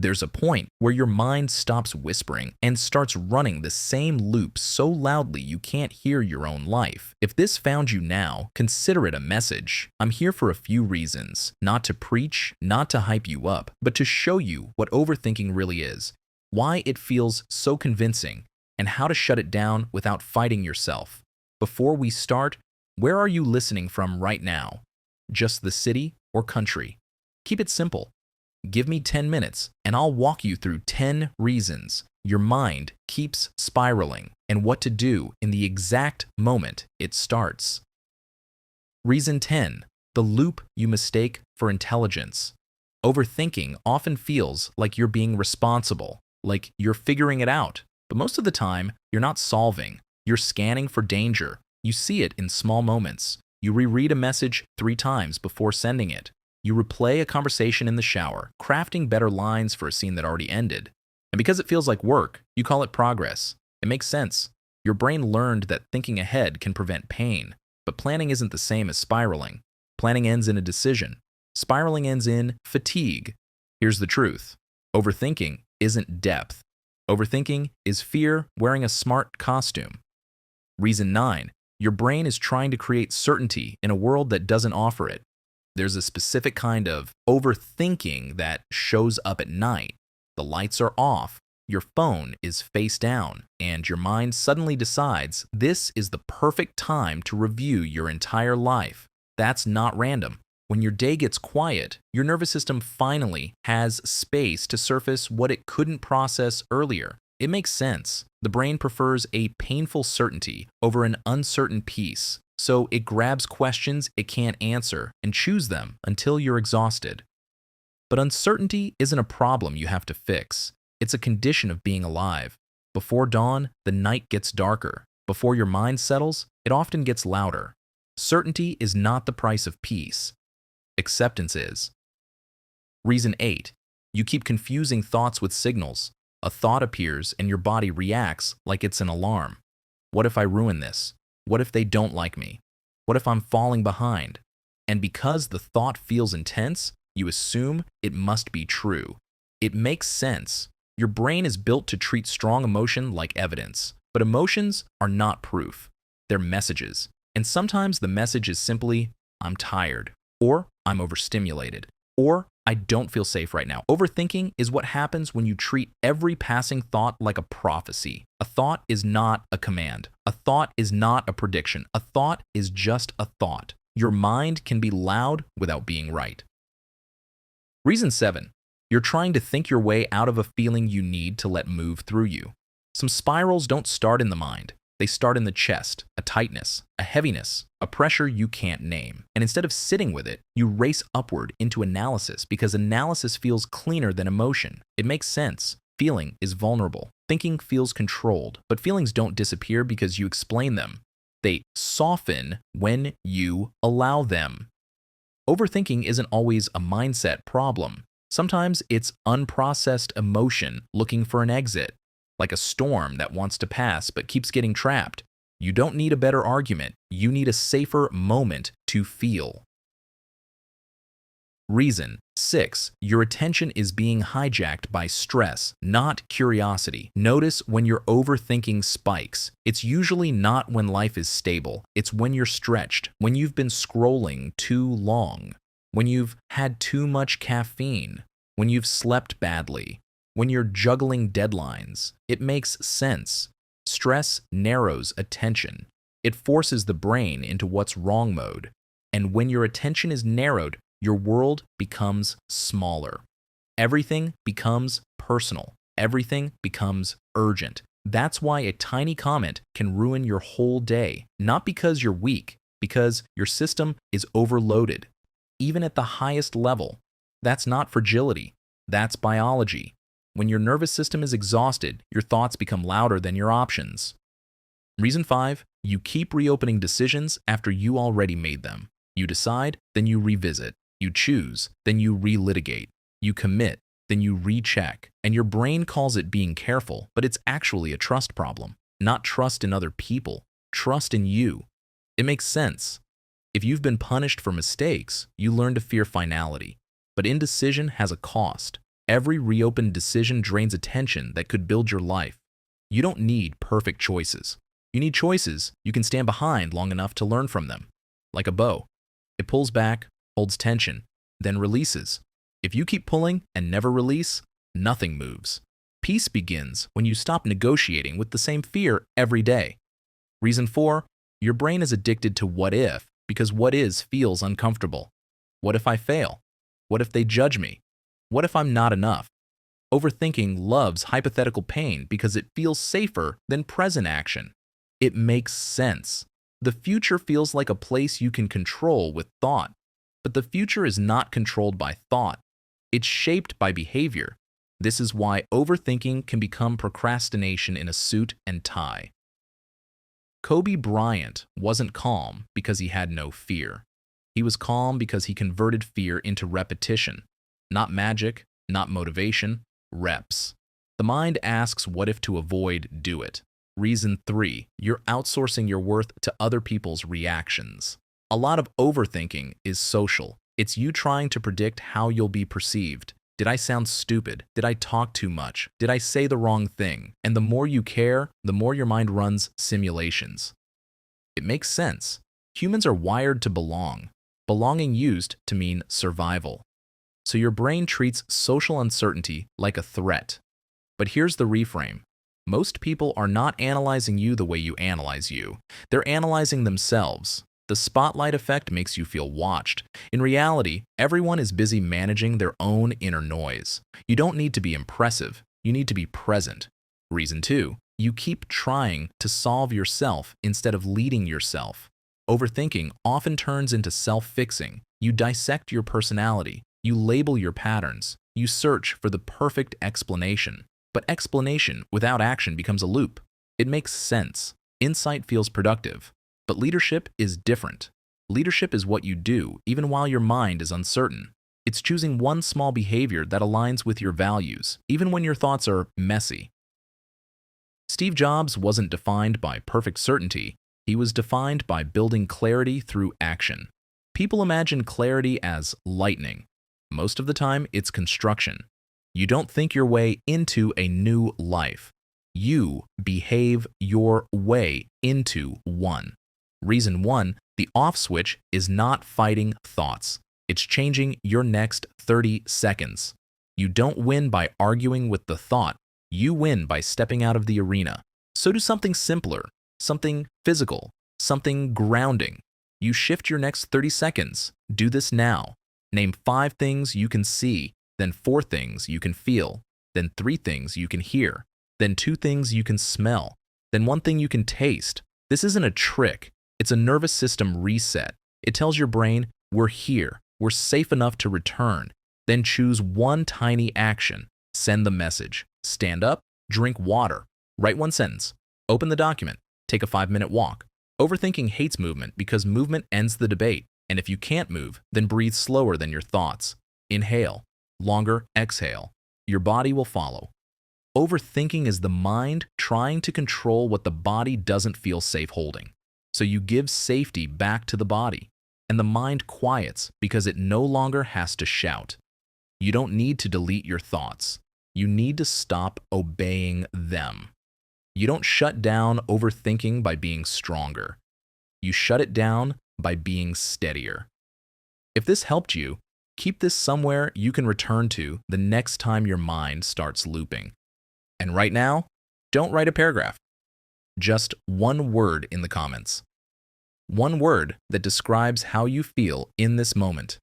There's a point where your mind stops whispering and starts running the same loop so loudly you can't hear your own life. If this found you now, consider it a message. I'm here for a few reasons. Not to preach, not to hype you up, but to show you what overthinking really is, why it feels so convincing, and how to shut it down without fighting yourself. Before we start, where are you listening from right now? Just the city or country? Keep it simple. Give me 10 minutes and I'll walk you through 10 reasons your mind keeps spiraling and what to do in the exact moment it starts. Reason 10. The loop you mistake for intelligence. Overthinking often feels like you're being responsible, like you're figuring it out. But most of the time, you're not solving. You're scanning for danger. You see it in small moments. You reread a message 3 times before sending it. You replay a conversation in the shower, crafting better lines for a scene that already ended. And because it feels like work, you call it progress. It makes sense. Your brain learned that thinking ahead can prevent pain, but planning isn't the same as spiraling. Planning ends in a decision. Spiraling ends in fatigue. Here's the truth. Overthinking isn't depth. Overthinking is fear wearing a smart costume. Reason 9. Your brain is trying to create certainty in a world that doesn't offer it. There's a specific kind of overthinking that shows up at night. The lights are off, your phone is face down, and your mind suddenly decides this is the perfect time to review your entire life. That's not random. When your day gets quiet, your nervous system finally has space to surface what it couldn't process earlier. It makes sense. The brain prefers a painful certainty over an uncertain peace. So it grabs questions it can't answer and chews them until you're exhausted. But uncertainty isn't a problem you have to fix. It's a condition of being alive. Before dawn, the night gets darker. Before your mind settles, it often gets louder. Certainty is not the price of peace. Acceptance is. Reason 8. You keep confusing thoughts with signals. A thought appears and your body reacts like it's an alarm. What if I ruin this? What if they don't like me? What if I'm falling behind? And because the thought feels intense, you assume it must be true. It makes sense. Your brain is built to treat strong emotion like evidence, but emotions are not proof. They're messages. And sometimes the message is simply, I'm tired, or I'm overstimulated, or I don't feel safe right now. Overthinking is what happens when you treat every passing thought like a prophecy. A thought is not a command. A thought is not a prediction. A thought is just a thought. Your mind can be loud without being right. Reason 7. You're trying to think your way out of a feeling you need to let move through you. Some spirals don't start in the mind. They start in the chest, a tightness, a heaviness, a pressure you can't name. And instead of sitting with it, you race upward into analysis because analysis feels cleaner than emotion. It makes sense. Feeling is vulnerable. Thinking feels controlled, but feelings don't disappear because you explain them. They soften when you allow them. Overthinking isn't always a mindset problem. Sometimes it's unprocessed emotion looking for an exit. Like a storm that wants to pass but keeps getting trapped. You don't need a better argument. You need a safer moment to feel. Reason 6. Your attention is being hijacked by stress, not curiosity. Notice when your overthinking spikes. It's usually not when life is stable. It's when you're stretched, when you've been scrolling too long, when you've had too much caffeine, when you've slept badly, when you're juggling deadlines. It makes sense. Stress narrows attention. It forces the brain into what's wrong mode. And when your attention is narrowed, your world becomes smaller. Everything becomes personal. Everything becomes urgent. That's why a tiny comment can ruin your whole day. Not because you're weak, because your system is overloaded. Even at the highest level. That's not fragility. That's biology. When your nervous system is exhausted, your thoughts become louder than your options. Reason 5. You keep reopening decisions after you already made them. You decide, then you revisit. You choose, then you relitigate. You commit, then you recheck. And your brain calls it being careful, but it's actually a trust problem. Not trust in other people, trust in you. It makes sense. If you've been punished for mistakes, you learn to fear finality. But indecision has a cost. Every reopened decision drains attention that could build your life. You don't need perfect choices. You need choices you can stand behind long enough to learn from them. Like a bow. It pulls back, holds tension, then releases. If you keep pulling and never release, nothing moves. Peace begins when you stop negotiating with the same fear every day. Reason 4, your brain is addicted to what if because what is feels uncomfortable. What if I fail? What if they judge me? What if I'm not enough? Overthinking loves hypothetical pain because it feels safer than present action. It makes sense. The future feels like a place you can control with thought. But the future is not controlled by thought. It's shaped by behavior. This is why overthinking can become procrastination in a suit and tie. Kobe Bryant wasn't calm because he had no fear. He was calm because he converted fear into repetition. Not magic, not motivation, reps. The mind asks what if to avoid do it. Reason 3, you're outsourcing your worth to other people's reactions. A lot of overthinking is social. It's you trying to predict how you'll be perceived. Did I sound stupid? Did I talk too much? Did I say the wrong thing? And the more you care, the more your mind runs simulations. It makes sense. Humans are wired to belong. Belonging used to mean survival. So your brain treats social uncertainty like a threat. But here's the reframe. Most people are not analyzing you the way you analyze you. They're analyzing themselves. The spotlight effect makes you feel watched. In reality, everyone is busy managing their own inner noise. You don't need to be impressive. You need to be present. Reason 2, you keep trying to solve yourself instead of leading yourself. Overthinking often turns into self-fixing. You dissect your personality. You label your patterns. You search for the perfect explanation. But explanation without action becomes a loop. It makes sense. Insight feels productive. But leadership is different. Leadership is what you do, even while your mind is uncertain. It's choosing one small behavior that aligns with your values, even when your thoughts are messy. Steve Jobs wasn't defined by perfect certainty. He was defined by building clarity through action. People imagine clarity as lightning. Most of the time, it's construction. You don't think your way into a new life. You behave your way into one. Reason 1, the off switch is not fighting thoughts. It's changing your next 30 seconds. You don't win by arguing with the thought. You win by stepping out of the arena. So do something simpler, something physical, something grounding. You shift your next 30 seconds. Do this now. Name 5 things you can see, then 4 things you can feel, then 3 things you can hear, then 2 things you can smell, then 1 thing you can taste. This isn't a trick. It's a nervous system reset. It tells your brain, we're here, we're safe enough to return. Then choose one tiny action. Send the message. Stand up, drink water, write 1 sentence, open the document, take a 5-minute walk. Overthinking hates movement because movement ends the debate. And if you can't move, then breathe slower than your thoughts. Inhale, longer exhale. Your body will follow. Overthinking is the mind trying to control what the body doesn't feel safe holding. So you give safety back to the body, and the mind quiets because it no longer has to shout. You don't need to delete your thoughts. You need to stop obeying them. You don't shut down overthinking by being stronger. You shut it down by being steadier. If this helped you, keep this somewhere you can return to the next time your mind starts looping. And right now, don't write a paragraph. Just 1 word in the comments. 1 word that describes how you feel in this moment.